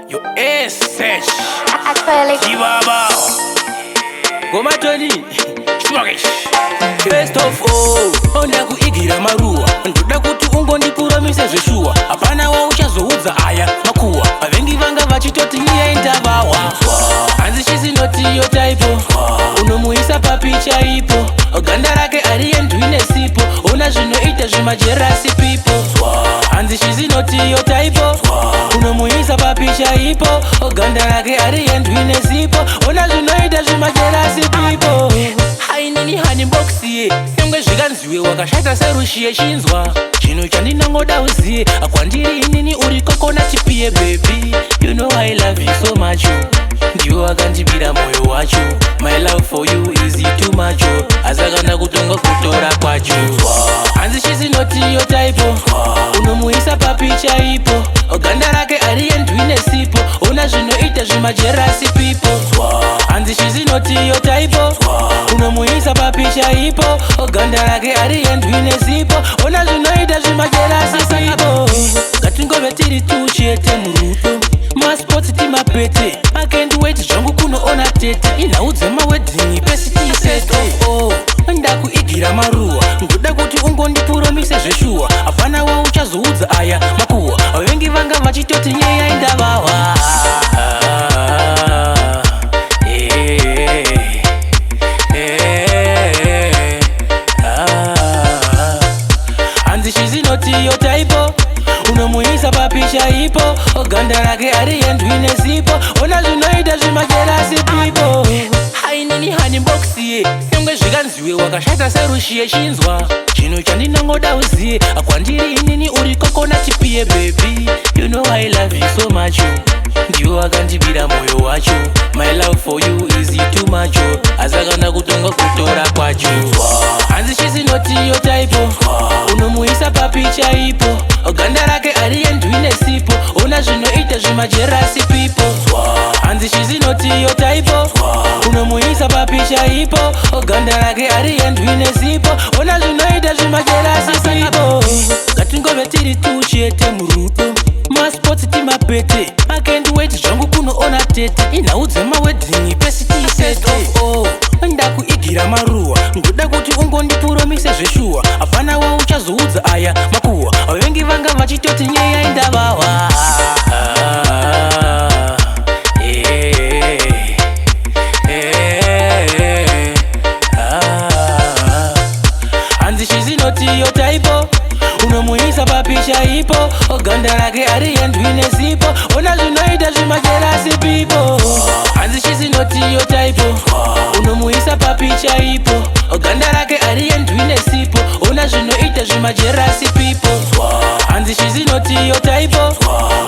Yo SH Acrylic. Chibaba Goma Tony Smokish. First of all, onda kuigira maruwa ndoda kuti ungondipuramise zveshuwa hapana wauchazoudza aya makuwa vavengi vanga vachitoti nyaya indavawa hanzi chizinoti yo taipo unomuisa papicha ipo ganda rake ariendwine sipo una zvinoita zvimajerasi pipo hanzi chizinoti yo taipo unomuisa papicha ipo ganda rake ariendwine sipo una zvinoita zvimajerasi pipo hainini hani boxi ye nyangwe zvikanziwe wakashata serushiye chinzwa chinhu chandinongoda uziye kwandiri inini uri coconut piye baby you know I love you so much ndiwo wakandibira moyo wacho my love for you is too much azakanda kutonga kutora kwacho hanzi chizinoti yo taipo unomuisa papicha ipo ganda rake ariendwine sipo una zvinoita zvimajerasi pipo hanzi chizinoti yo taipo unomuisa papicha ipo ganda rake ariendwine sipo una zvinoita zvimajerasi pipo ngatingove tiri tuchete murudo masports timapete makendweti zvangu kunoona tete inhau dzemawedhingi pesitiseto ndakuigira maruwa ndoda kuti ungondipuramise zveshuwa hapana wauchazoudza aya makuwa vavengi vanga vachitoti nyaya indavawa hanzi chizinoti yo taipo unomuisa papicha ipo ganda rake ariendwine sipo ona zvinoita zvimajerasi pipo hainini hani boxi ye nyangwe zvikanziwe wakashata serushiye chinzwa chinhu chandinongoda uziye kwandiri inini uri coconut piye baby you know I love you so much ndiwo wakandibira moyo wacho my love for you is too much azakanda kutonga kutora kwacho hanzi chizinoti yo taipo unomuisa papicha ipo ganda rake ariendwine sipo una zvinoita zvimajerasi pipo hanzi chizinoti yo taipo unomuisa papicha ipo ganda rake ariendwine sipo una zvinoita zvimajerasi pipo ngatingove tiri tuchete murudo masports timapete makendweti zvangu kunoona tete inhau dzemawedhingi pesitiseto ndakuigira maruwa ndoda kuti ungondipuramise zveshuwa hapana wauchazoudza aya makuwa vavengi vanga vachitoti nyaya indavawa hanzi chizinoti yo taipo unomuisa papicha ipo ganda rake ariendwine sipo ona zvinoita zvimajerasi pipo hanzi chizinoti yo taipo unomuisa papicha ipo ganda rake ariendwine sipo ona zvinoita zvimajerasi pipo hanzi chizinoti yo taipo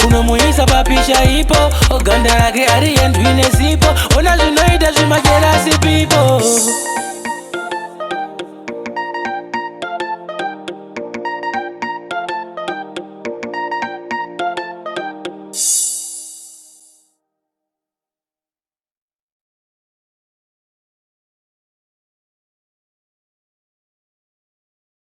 unomuisa papicha ipo ganda rake ariendwine sipo ona zvinoita zvimajerasi pipo